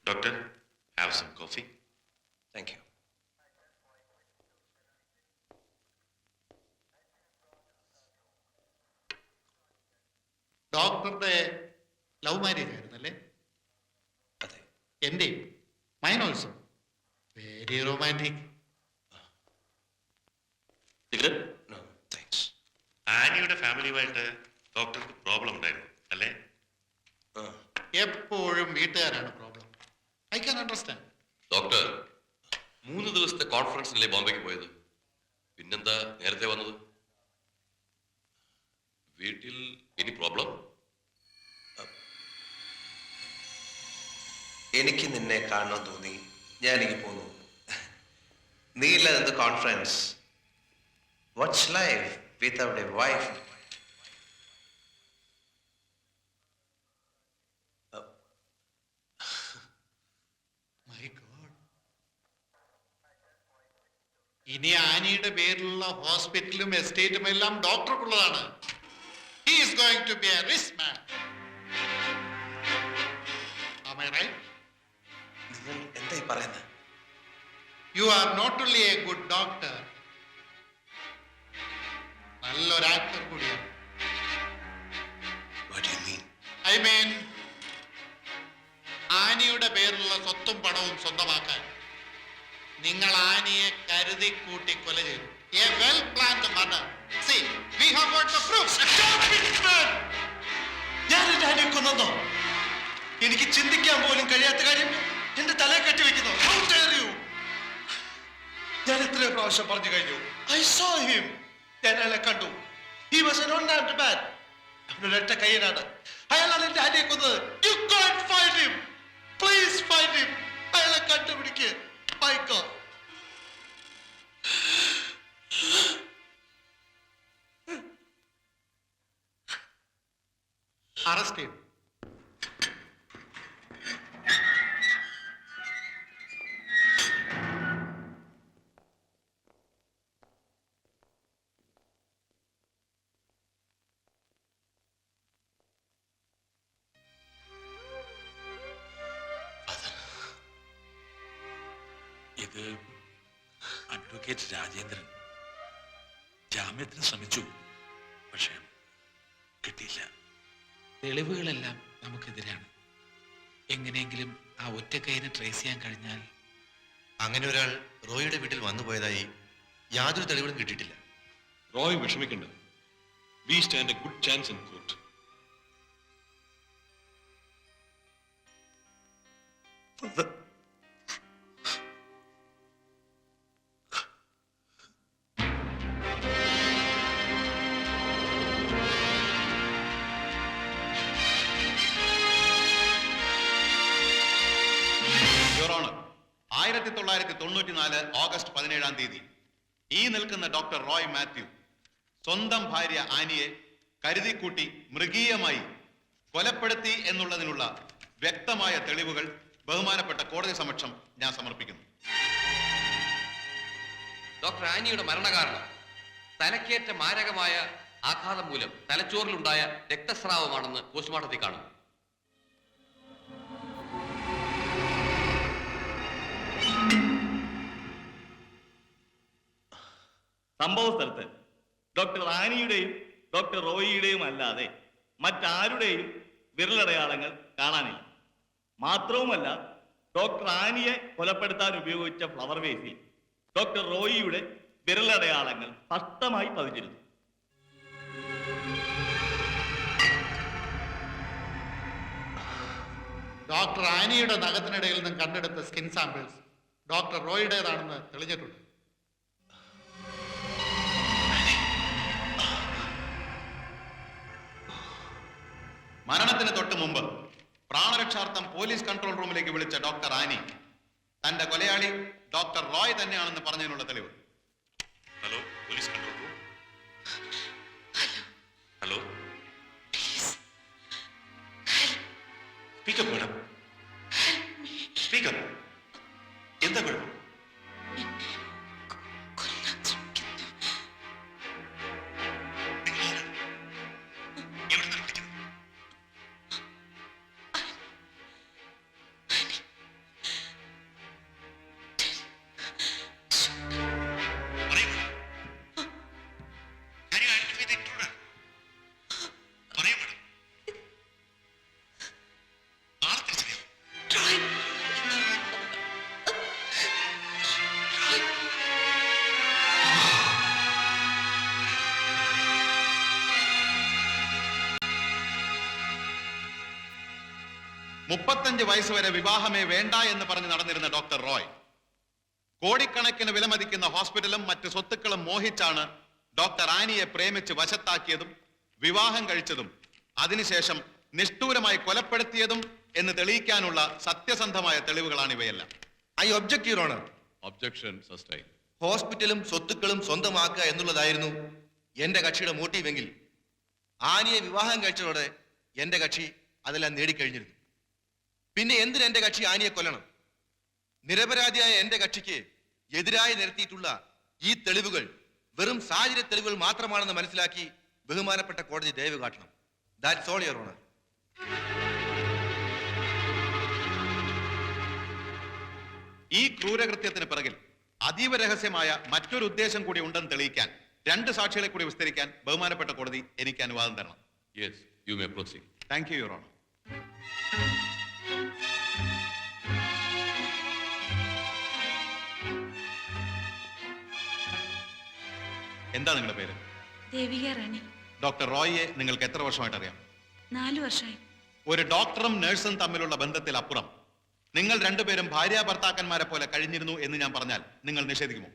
Doctor, have some coffee. Thank you. ഡോക്ടറുടെ love marriage ആയിരുന്നല്ലേ? അതെ. എൻ്റെ mine also very romantic. No, thanks. ആനിയുടെ ഫാമിലിയുമായിട്ട് ഡോക്ടർക്ക് പ്രോബ്ലം ഉണ്ടായിരുന്നു അല്ലേ? എപ്പോഴും വീട്ടുകാരാണ് problem. I can understand. Doctor 3 ദിവസത്തെ കോൺഫറൻസിനല്ലേ ബോംബെക്ക് പോയത്? പിന്നെന്താ നേരത്തെ വന്നത്? വീട്ടിൽ എനി പ്രോബ്ലം? എനിക്ക് നിന്നെ കാണണം തോന്നി, ഞാനിങ്ങ് പോന്നു. നീയില്ലാതെ conference. What's life without a wife? My God. ഇനി ആനിയുടെ പേരിലുള്ള ഹോസ്പിറ്റലും എസ്റ്റേറ്റും എല്ലാം ഡോക്ടർക്കുള്ളതാണ്. He is going to be a rich man. Am I right? നിങ്ങൾ എന്തായി പറയുന്നത്? You are not only a good doctor, നല്ലൊരു ആക്ടർ കൂടിയാണ്. What do you mean? I mean, ആനിയുടെ പേരിലുള്ള സ്വത്തും പണവും സ്വന്തമാക്കാൻ നിങ്ങൾ ആനിയെ കരുതി കൂട്ടി കൊല ചെയ്തു. A well planned murder. See, we have got the proof. ഞാൻ എന്റെ ആനിയെ കൊന്നോ? എനിക്ക് ചിന്തിക്കാൻ പോലും കഴിയാത്ത കാര്യം എന്റെ തലയെ കെട്ടിവെക്കുന്നു. How dare you? ഞാൻ എത്രയോ പ്രാവശ്യം പറഞ്ഞു കഴിഞ്ഞു. I saw him. ഞാൻ അയാളെ കണ്ടു. He was an unarmed man. അവനൊരൊറ്റ കയ്യനാണ്. അയാളാണ് എന്റെ ആനിയെ കൊന്നത്. You can't find him. Please find him. അയാളെ കണ്ടുപിടിക്ക്. My God. അറസ്റ്റ് ചെയ്തു. ഇത് അഡ്വക്കേറ്റ് രാജേന്ദ്രൻ ജാമ്യത്തിന് ശ്രമിച്ചു, പക്ഷേ കിട്ടിയില്ല. തെളിവുകളെല്ലാം നമുക്കെതിരാണ്. എങ്ങനെയെങ്കിലും ആ ഒറ്റക്കൈനെ ട്രേസ് ചെയ്യാൻ കഴിഞ്ഞാൽ. അങ്ങനെ ഒരാൾ റോയിയുടെ വീട്ടിൽ വന്നുപോയതായി യാതൊരു തെളിവുകളും കിട്ടിയിട്ടില്ല. റോയ് വിഷമിക്കണ്ട. We stand a good chance in court. Your honour, 1994 August 17 ഈ നിൽക്കുന്ന ഡോക്ടർ റോയ് മാത്യു സ്വന്തം ഭാര്യ ആനിയെ കരുതിക്കൂട്ടി മൃഗീയമായി കൊലപ്പെടുത്തി എന്നുള്ളതിനുള്ള വ്യക്തമായ തെളിവുകൾ ബഹുമാനപ്പെട്ട കോടതി സമക്ഷം ഞാൻ സമർപ്പിക്കുന്നു. ഡോക്ടർ ആനിയുടെ മരണകാരണം തലക്കേറ്റ മാരകമായ ആഘാതം മൂലം തലച്ചോറിലുണ്ടായ രക്തസ്രാവമാണെന്ന് പോസ്റ്റ്മോർട്ടത്തിൽ കാണും. സംഭവ സ്ഥലത്ത് ഡോക്ടർ ആനിയുടെയും ഡോക്ടർ റോയിയുടെയും അല്ലാതെ മറ്റാരുടെയും വിരലടയാളങ്ങൾ കാണാനില്ല. മാത്രവുമല്ല, ഡോക്ടർ ആനിയെ കൊലപ്പെടുത്താൻ ഉപയോഗിച്ച ഫ്ലവർ വേസിൽ ഡോക്ടർ റോയിയുടെ വിരലടയാളങ്ങൾ സ്പഷ്ടമായി പതിഞ്ഞിരുന്നു. ഡോക്ടർ ആനിയുടെ നഖത്തിനിടയിൽ നിന്നും കണ്ടെടുത്ത സ്കിൻ സാമ്പിൾസ് ഡോക്ടർ റോയിയുടേതാണെന്ന് തെളിഞ്ഞിട്ടുണ്ട്. മരണത്തിന് തൊട്ട് മുമ്പ് പ്രാണരക്ഷാർത്ഥം പോലീസ് കൺട്രോൾ റൂമിലേക്ക് വിളിച്ച ഡോക്ടർ ആനി തന്റെ കൊലയാളി ഡോക്ടർ റോയ് തന്നെയാണെന്ന് പറഞ്ഞതിനുള്ള തെളിവ്. Hello, police control room. Hello, speaker madam, speaker. എന്താ കുഴപ്പം? 35 വയസ്സ് വരെ വിവാഹമേ വേണ്ട എന്ന് പറഞ്ഞ് നടന്നിരുന്ന ഡോക്ടർ റോയ് കോടിക്കണക്കിന് വിലമതിക്കുന്ന ഹോസ്പിറ്റലും മറ്റ് സ്വത്തുക്കളും മോഹിച്ചാണ് ഡോക്ടർ ആനിയെ പ്രേമിച്ച് വശത്താക്കിയതും വിവാഹം കഴിച്ചതും അതിനുശേഷം നിഷ്ഠൂരമായി കൊലപ്പെടുത്തിയതും എന്ന് തെളിയിക്കാനുള്ള സത്യസന്ധമായ തെളിവുകളാണ് ഇവയെല്ലാം. I object your honour. Objection sustain. ഹോസ്പിറ്റലും സ്വത്തുക്കളും സ്വന്തമാക്കുക എന്നുള്ളതായിരുന്നു എന്റെ കക്ഷിയുടെ മോട്ടീവെങ്കിൽ ആനിയെ വിവാഹം കഴിച്ചതോടെ എന്റെ കക്ഷി അതെല്ലാം നേടിക്കഴിഞ്ഞിരുന്നു. പിന്നെ എന്തിന് എന്റെ കക്ഷി ആനിയെ കൊല്ലണം? നിരപരാധിയായ എന്റെ കക്ഷിക്ക് എതിരായി നിരത്തിയിട്ടുള്ള ഈ തെളിവുകൾ വെറും സാഹചര്യ തെളിവുകൾ മാത്രമാണെന്ന് മനസ്സിലാക്കി ബഹുമാനപ്പെട്ട കോടതി ദയവ് കാട്ടണം. That's all your honour. ഈ ക്രൂരകൃത്യത്തിന് പിറകിൽ അതീവ രഹസ്യമായ മറ്റൊരു ഉദ്ദേശം കൂടി ഉണ്ടെന്ന് തെളിയിക്കാൻ 2 സാക്ഷികളെ കൂടി വിസ്തരിക്കാൻ ബഹുമാനപ്പെട്ട കോടതി എനിക്ക് അനുവാദം തരണം. Yes, you may proceed. Thank you your honour. എന്താ നിങ്ങളുടെ പേര്? ദേവിക റാണി. ഡോക്ടർ റോയിയെ നിങ്ങൾക്ക് എത്ര വർഷമായിട്ട് അറിയാം? 4 വർഷമായി. ഒരു ഡോക്ടറും നഴ്സും തമ്മിലുള്ള ബന്ധത്തിൽ അപ്പുറം നിങ്ങൾ രണ്ടുപേരും ഭാര്യ ഭർത്താക്കന്മാരെ പോലെ കഴിഞ്ഞിരുന്നു എന്ന് ഞാൻ പറഞ്ഞാൽ നിങ്ങൾ നിഷേധിക്കുമോ?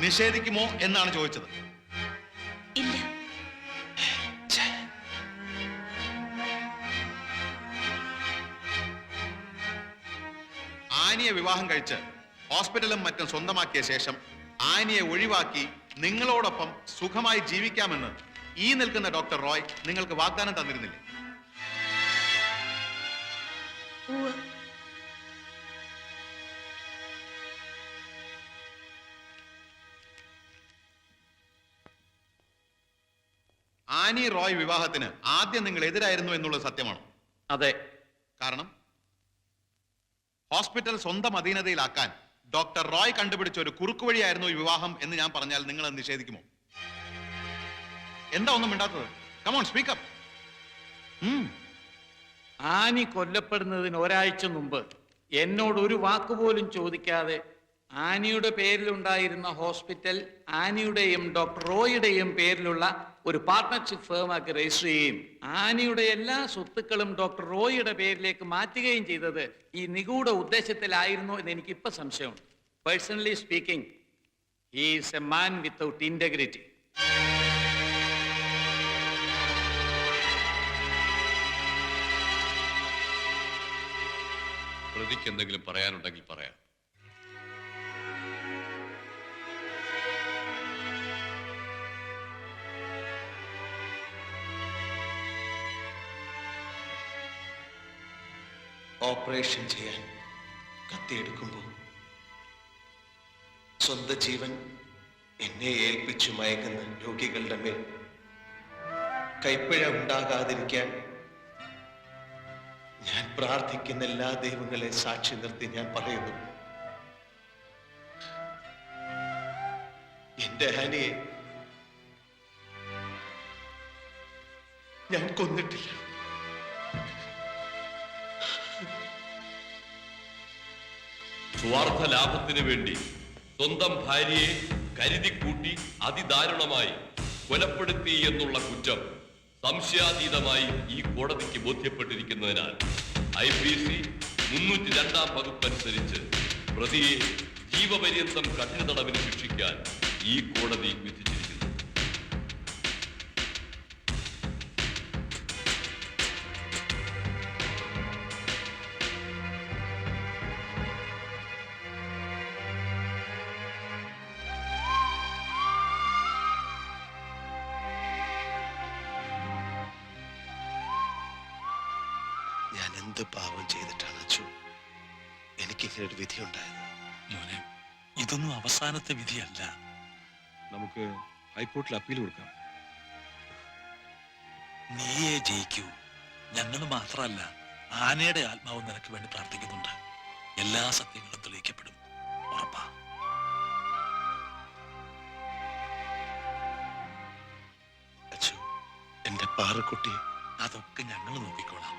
നിഷേധിക്കുമോ എന്നാണ് ചോദിച്ചത്. ഇല്ല. ആനിയെ വിവാഹം കഴിച്ച് ഹോസ്പിറ്റലും മറ്റും സ്വന്തമാക്കിയ ശേഷം ആനിയെ ഒഴിവാക്കി നിങ്ങളോടൊപ്പം സുഖമായി ജീവിക്കാമെന്ന് ഈ നിൽക്കുന്ന ഡോക്ടർ റോയ് നിങ്ങൾക്ക് വാഗ്ദാനം തന്നിരുന്നില്ലേ? ഉവ്വ്. ആനി റോയ് വിവാഹത്തിന് ആദ്യം നിങ്ങൾ എതിരായിരുന്നു എന്നുള്ളത് സത്യമാണോ? അതെ. കാരണം ഹോസ്പിറ്റൽ സ്വന്തം അധീനതയിലാക്കാൻ ഡോക്ടർ റോയ് കണ്ടുപിടിച്ച ഒരു കുറുക്കുവഴിയായിരുന്നു ഈ വിവാഹം എന്ന് ഞാൻ പറഞ്ഞാൽ നിങ്ങൾ അത് നിഷേധിക്കുമോ? എന്താ ഒന്നും മിണ്ടാത്തത്? Come on speak up. ആനി കൊല്ലപ്പെടുന്നതിന് ഒരാഴ്ച മുമ്പ് എന്നോട് ഒരു വാക്കുപോലും ചോദിക്കാതെ ആനിയുടെ പേരിലുണ്ടായിരുന്ന ഹോസ്പിറ്റൽ ആനിയുടെയും ഡോക്ടർ റോയിയുടെയും പേരിലുള്ള ഒരു പാർട്ട്ണർഷിപ്പ് ഫേമാക്കി രജിസ്റ്റർ ചെയ്യുകയും ആനിയുടെ എല്ലാ സ്വത്തുക്കളും ഡോക്ടർ റോയിയുടെ പേരിലേക്ക് മാറ്റുകയും ചെയ്തത് ഈ നിഗൂഢ ഉദ്ദേശത്തിലായിരുന്നു എന്ന് എനിക്കിപ്പോൾ സംശയമുണ്ട്. Personally speaking, he is a man without integrity. പ്രതിക്ക് എന്തെങ്കിലും പറയാനുണ്ടെങ്കിൽ പറയാം. ഓപ്പറേഷൻ ചെയ്യാൻ കത്തിയെടുക്കുമ്പോൾ സ്വന്തം ജീവൻ എന്നെ ഏൽപ്പിച്ചു മയങ്ങുന്ന രോഗികളുടെ മേൽ കൈപ്പിഴ ഉണ്ടാകാതിരിക്കാൻ ഞാൻ പ്രാർത്ഥിക്കുന്ന എല്ലാ ദൈവങ്ങളെ സാക്ഷി നിർത്തി ഞാൻ പറയുന്നു, എന്റെ ഹാനിയെ ഞാൻ കൊന്നിട്ടില്ല. സ്വാർത്ഥ ലാഭത്തിന് വേണ്ടി സ്വന്തം ഭാര്യയെ കരുതിക്കൂട്ടി അതിദാരുണമായി കൊലപ്പെടുത്തി എന്നുള്ള കുറ്റം സംശയാതീതമായി ഈ കോടതിക്ക് ബോധ്യപ്പെട്ടിരിക്കുന്നതിനാൽ IPC 302 വകുപ്പ് അനുസരിച്ച് പ്രതിയെ ജീവപര്യന്തം കഠിന തടവിന് ശിക്ഷിക്കാൻ ഈ കോടതി വിധിച്ചിരിക്കുന്നു. ഞാൻ എന്ത് പാവം ചെയ്തിട്ടാണ് അച്ചു എനിക്കിങ്ങനെ ഒരു വിധി ഉണ്ടായത്? മോനെ, ഇതൊന്നും അവസാനത്തെ വിധിയല്ല. നമുക്ക് ഹൈക്കോർട്ടിൽ അപ്പീൽ കൊടുക്കാം. നീയെ ജയിക്കൂ. ഞങ്ങൾ മാത്രമല്ല, ആനയുടെ ആത്മാവ് നിനക്ക് വേണ്ടി പ്രാർത്ഥിക്കുന്നുണ്ട്. എല്ലാ സത്യങ്ങളും തെളിയിക്കപ്പെടും, ഉറപ്പാ. അച്ചു, എന്റെ പാറക്കുട്ടി. അതൊക്കെ ഞങ്ങൾ നോക്കിക്കോളാം.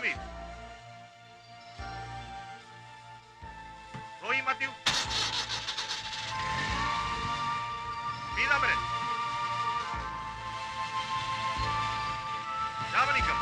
സർവീസ്. റോയി മാത്യു, പീതാംബരൻ, രാമലിംഗം.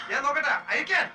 ഞാൻ നോക്കട്ടെ, അയക്കാൻ.